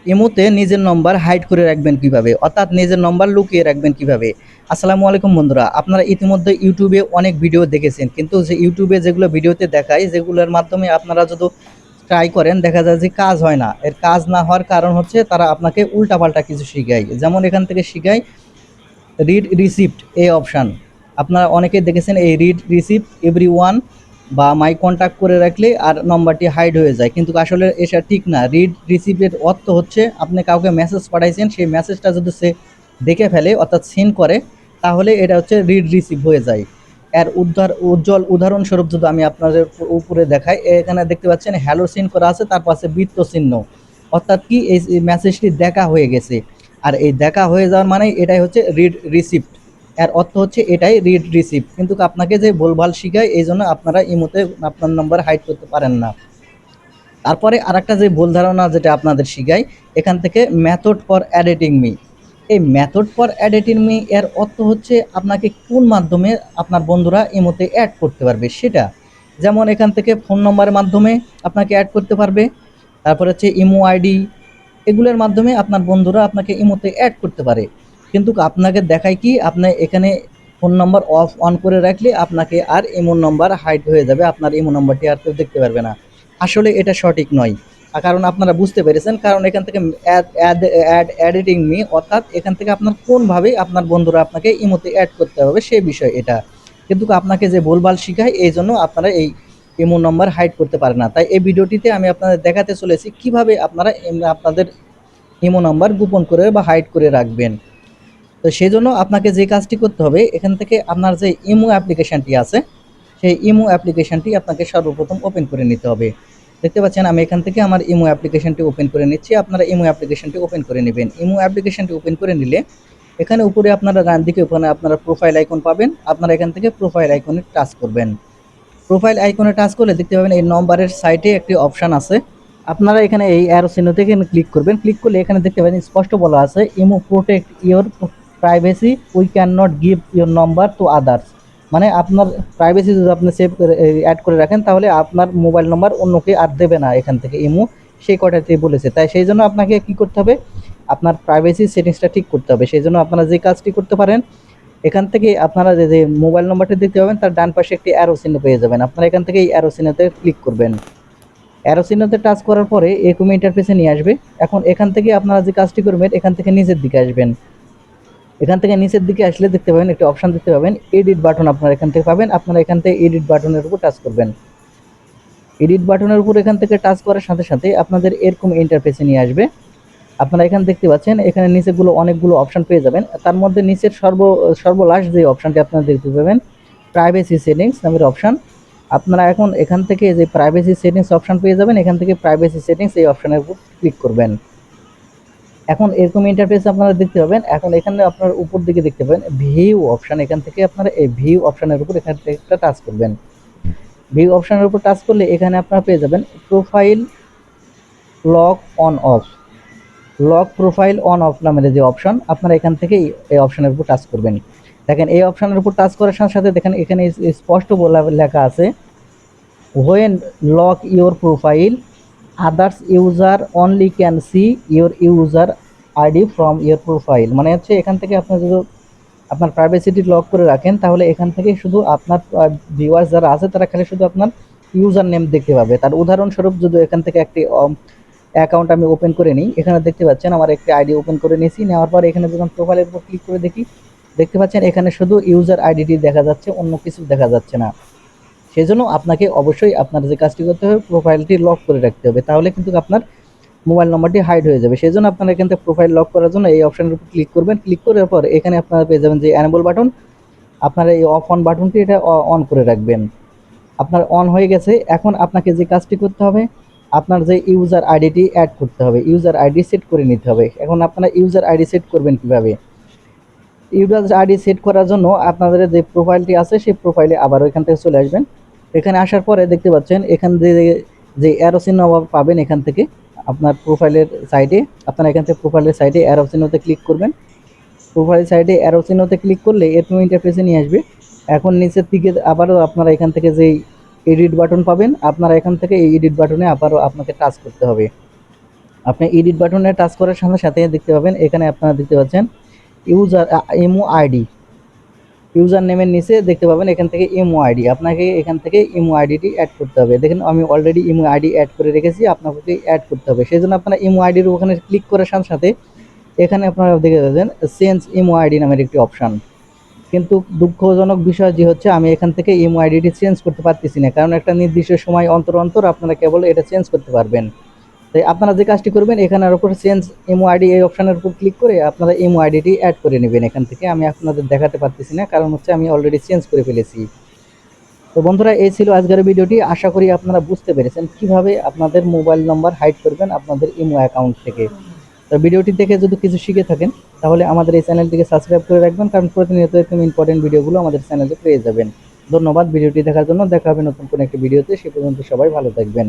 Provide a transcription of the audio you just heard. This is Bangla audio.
ইমোতে নিজের নম্বর হাইড করে রাখবেন কিভাবে, অর্থাৎ নিজের নম্বর লুকিয়ে রাখবেন কিভাবে। আসসালামু আলাইকুম বন্ধুরা, আপনারা ইতিমধ্যে ইউটিউবে অনেক ভিডিও দেখেছেন, কিন্তু যে ইউটিউবে যেগুলো ভিডিওতে দেখায়, যেগুলোর মাধ্যমে আপনারা যদি ট্রাই করেন দেখা যায় যে কাজ হয় না। এর কাজ না হওয়ার কারণ হচ্ছে তারা আপনাকে উল্টাপাল্টা কিছু শিখায়। যেমন এখান থেকে শিখায় রিড রিসিপ্ট এই অপশান। আপনারা অনেকেই দেখেছেন এই রিড রিসিপ্ট এভরি ওয়ান বা মাই কন্ট্যাক্ট করে রাখলে আর নম্বরটি হাইড হয়ে যায়, কিন্তু আসলে এটা ঠিক না। রিড রিসিপ্টের অর্থ হচ্ছে আপনি কাউকে মেসেজ পাঠাইছেন, সেই মেসেজটা যদি সে দেখে ফেলে অর্থাৎ সেন্ড করে, তাহলে এটা হচ্ছে রিড রিসিভ হয়ে যায়। এর উজ্জ্বল উদাহরণস্বরূপ যদি আমি আপনাদের উপরে দেখাই, এখানে দেখতে পাচ্ছেন হ্যালো সিন করা আছে, তার পাশে বৃত্ত চিহ্ন, অর্থাৎ কি এই মেসেজটি দেখা হয়ে গেছে। আর এই দেখা হয়ে যাওয়ার মানে এটাই হচ্ছে রিড রিসিপ্ট। এর অর্থ হচ্ছে এটাই রিড রিসিপ্ট, কিন্তু আপনাকে যে ভুলভাল শিখায় এই জন্য আপনারা ইমোতে আপনার নম্বর হাইড করতে পারেন না। তারপরে আরেকটা যে ভুল ধারণা যেটা আপনাদের শিখায় এখান থেকে মেথড ফর এডিটিং মি। এই মেথড ফর এডিটিং মি এর অর্থ হচ্ছে আপনাকে কোন মাধ্যমে আপনার বন্ধুরা ইমোতে অ্যাড করতে পারবে সেটা। যেমন এখান থেকে ফোন নম্বরের মাধ্যমে আপনাকে অ্যাড করতে পারবে, তারপর হচ্ছে ইমো আইডি, এগুলোর মাধ্যমে আপনার বন্ধুরা আপনাকে ইমোতে অ্যাড করতে পারে। কিন্তু আপনাকে দেখায় কি আপনি এখানে ফোন নম্বর অফ অন করে রাখলে আপনাকে আর ইমো নম্বর হাইড হয়ে যাবে, আপনার ইমো নম্বরটি আর কেউ দেখতে পারবে না। আসলে এটা সঠিক নয়। কারণ আপনারা বুঝতে পেরেছেন, কারণ এখান থেকে অ্যাড এডিটিং মি, অর্থাৎ এখান থেকে আপনার কোনভাবে আপনার বন্ধুরা আপনাকে ইমোতে অ্যাড করতে হবে সেই বিষয় এটা। কিন্তু আপনাকে যে ভুলভাল শিখায় এই জন্য আপনারা এই ইমো নম্বর হাইড করতে পারে না। তাই এই ভিডিওটিতে আমি আপনাদের দেখাতে চলেছি কিভাবে আপনারা আপনাদের ইমো নাম্বার গোপন করে বা হাইড করে রাখবেন। তো সেই জন্য আপনাকে যে কাজটি করতে হবে, এখান থেকে আপনার যে ইমো অ্যাপ্লিকেশানটি আছে সেই ইমো অ্যাপ্লিকেশানটি আপনাকে সর্বপ্রথম ওপেন করে নিতে হবে। দেখতে পাচ্ছেন আমি এখান থেকে আমার ইমো অ্যাপ্লিকেশানটি ওপেন করে নিচ্ছি, আপনারা ইমো অ্যাপ্লিকেশানটি ওপেন করে নেবেন। ইমো অ্যাপ্লিকেশানটি ওপেন করে নিলে এখানে উপরে আপনারা ডান দিকে ওখানে আপনারা প্রোফাইল আইকন পাবেন, আপনারা এখান থেকে প্রোফাইল আইকনে টাচ করবেন। প্রোফাইল আইকনে টাচ করলে দেখতে পাবেন এই নম্বরের সাইটে একটি অপশান আছে। আপনারা এখানে এই অ্যারো চিহ্ন থেকে ক্লিক করবেন। ক্লিক করলে এখানে দেখতে পাবেন স্পষ্ট বলা আছে imo protect your privacy, we can not give your number to others. মানে আপনার প্রাইভেসি যদি আপনি সেভ করে অ্যাড করে রাখেন তাহলে আপনার মোবাইল নাম্বার অন্যকে আর দেবে না এখান থেকে ইমো, সেই কটাতে বলেছে। তাই সেই জন্য আপনাকে কি করতে হবে, আপনার প্রাইভেসি সেটিংসটা ঠিক করতে হবে। সেই জন্য আপনারা যে কাজটি করতে পারেন, এখান থেকে আপনারা যে মোবাইল নম্বরটি দেখতে পাবেন তার ডান পাশে একটি অ্যারো চিহ্ন পেয়ে যাবেন, আপনারা এখান থেকে এই অ্যারো চিহ্নতে ক্লিক করবেন। অ্যারো চিহ্নতে টাচ করার পরে এরকম ইন্টারফেসে নিয়ে আসবে। এখন এখান থেকে আপনারা যে কাজটি করবেন এখান থেকে নিচের দিকে আসবেন। এখান থেকে নিচের দিকে আসলে দেখতে পাবেন একটি অপশান দেখতে পাবেন এডিট বাটন, আপনারা এখান থেকে পাবেন। আপনারা এখান থেকে এডিট বাটনের উপর টাচ করবেন। এডিট বাটনের উপর এখান থেকে টাচ করার সাথে সাথে আপনাদের এরকম ইন্টারফেসে নিয়ে আসবে। আপনারা এখানে দেখতে পাচ্ছেন এখানে নিচেগুলো অনেকগুলো অপশান পেয়ে যাবেন, তার মধ্যে নিচের সর্বলাস্ট যে অপশানটি আপনারা দেখতে পাবেন প্রাইভেসি সেটিংস নামের অপশান। আপনারা এখন এখান থেকে যে প্রাইভেসি সেটিংস অপশান পেয়ে যাবেন, এখান থেকে প্রাইভেসি সেটিংস এই অপশানের উপর ক্লিক করবেন। এখন এরকম ইন্টারফেস আপনারা দেখতে পাবেন। এখন এখানে আপনার উপর দিকে দেখতে পাবেন ভিউ অপশান, এখান থেকে আপনারা এই ভিউ অপশানের উপর এখান থেকে একটা টাচ করবেন। ভিউ অপশানের উপর টাচ করলে এখানে আপনারা পেয়ে যাবেন profile lock on of, lock profile on of নামের যে অপশন, আপনারা এখান থেকে এই অপশনের উপর টাচ করবেন। দেখেন এই অপশনের উপর টাচ করার সাথে সাথে দেখেন এখানে স্পষ্ট বলা লেখা আছে when lock your profile others user only can see your user ID from your profile. মানে হচ্ছে এখান থেকে আপনি যদি আপনার প্রাইভেসিটি লক করে রাখেন তাহলে এখান থেকে শুধু আপনার ভিউয়ার্স যারা আছে তারা খালি শুধু আপনার ইউজার নেম দেখতে পাবে। তার উদাহরণস্বরূপ যদি এখান থেকে একটি অ্যাকাউন্ট আমি ওপেন করে নিই, এখানে দেখতে পাচ্ছেন আমার একটি আইডি ওপেন করে নিয়েছি। নেওয়ার পর এখানে যখন প্রোফাইলের উপর ক্লিক করে দেখি, দেখতে পাচ্ছেন এখানে শুধু ইউজার আইডিটি দেখা যাচ্ছে, অন্য কিছু দেখা যাচ্ছে না। সেজন্য আপনাকে অবশ্যই আপনার যে কাজটি করতে হবে প্রোফাইলটি লক করে রাখতে হবে, তাহলে কিন্তু আপনার মোবাইল নম্বরটি হাইড হয়ে যাবে। সেই জন্য আপনারা এখান থেকে প্রোফাইল লক করার জন্য এই অপশনের উপর ক্লিক করবেন। ক্লিক করার পর এখানে আপনারা পেয়ে যাবেন যে অ্যানেবল বাটন, আপনারা এই অফ অন বাটনটি এটা অন করে রাখবেন। আপনার অন হয়ে গেছে। এখন আপনাকে যে কাজটি করতে হবে, আপনার যে ইউজার আইডিটি অ্যাড করতে হবে, ইউজার আইডি সেট করে নিতে হবে। এখন আপনারা ইউজার আইডি সেট করবেন কিভাবে, ইউজার আইডি সেট করার জন্য আপনাদের যে প্রোফাইলটি আছে সেই প্রোফাইলে আবার ওইখান থেকে চলে আসবেন। এখানে আসার পরে দেখতে পাচ্ছেন এখান থেকে যে অ্যারো চিহ্ন পাবেন, এখান থেকে আপনার প্রোফাইলের সাইডে, আপনারা এখান থেকে প্রোফাইলের সাইডে অ্যারো চিহ্নতে ক্লিক করবেন। প্রোফাইল সাইডে অ্যারো চিহ্নতে ক্লিক করলে এরকম ইন্টারফেসে নিয়ে আসবে। এখন নিচের দিকে আবারও আপনারা এখান থেকে যেই এডিট বাটন পাবেন, আপনারা এখান থেকে এই এডিট বাটনে আবারও আপনাকে টাচ করতে হবে। আপনি এডিট বাটনে টাচ করার সাথে সাথে দেখতে পাবেন এখানে আপনারা দেখতে পাচ্ছেন ইউজার ইমো আইডি, ইউজার নেমের নিচে দেখতে পাবেন এখান থেকে ইমো আইডি, আপনাকে এখান থেকে ইমো আইডিটি অ্যাড করতে হবে। দেখেন আমি অলরেডি ইমো আইডি অ্যাড করে রেখেছি, আপনাকে অ্যাড করতে হবে। সেই জন্য আপনারা ইমো আইডির ওখানে ক্লিক করার সাথে সাথে এখানে আপনারা দেখে পাবেন চেঞ্জ ইমো আইডি নামের একটি অপশান। কিন্তু দুঃখজনক বিষয় যে হচ্ছে আমি এখান থেকে ইমো আইডিটি চেঞ্জ করতে পারতেছি না, কারণ একটা নির্দিষ্ট সময় অন্তর অন্তর আপনারা কেবল এটা চেঞ্জ করতে পারবেন। তাই আপনারা যে কাজটি করবেন এখানের উপর চেঞ্জ ইমো আইডি এই অপশানের উপর ক্লিক করে আপনারা ইমো আইডিটি অ্যাড করে নেবেন এখান থেকে। আমি আপনাদের দেখাতে পারতেছি না, কারণ হচ্ছে আমি অলরেডি চেঞ্জ করে ফেলেছি। তো বন্ধুরা, এই ছিল আজকের ভিডিওটি। আশা করি আপনারা বুঝতে পেরেছেন কিভাবে আপনাদের মোবাইল নম্বর হাইড করবেন আপনাদের ইমো অ্যাকাউন্ট থেকে। তো ভিডিওটি দেখে যদি কিছু শিখে থাকেন তাহলে আমাদের এই চ্যানেলটিকে সাবস্ক্রাইব করে রাখবেন, কারণ প্রতিনিয়ত এরকম ইম্পর্টেন্ট ভিডিওগুলো আমাদের চ্যানেলে পেয়ে যাবেন। ধন্যবাদ ভিডিওটি দেখার জন্য। দেখা হবে নতুন কোনো একটি ভিডিওতে। সে পর্যন্ত সবাই ভালো থাকবেন।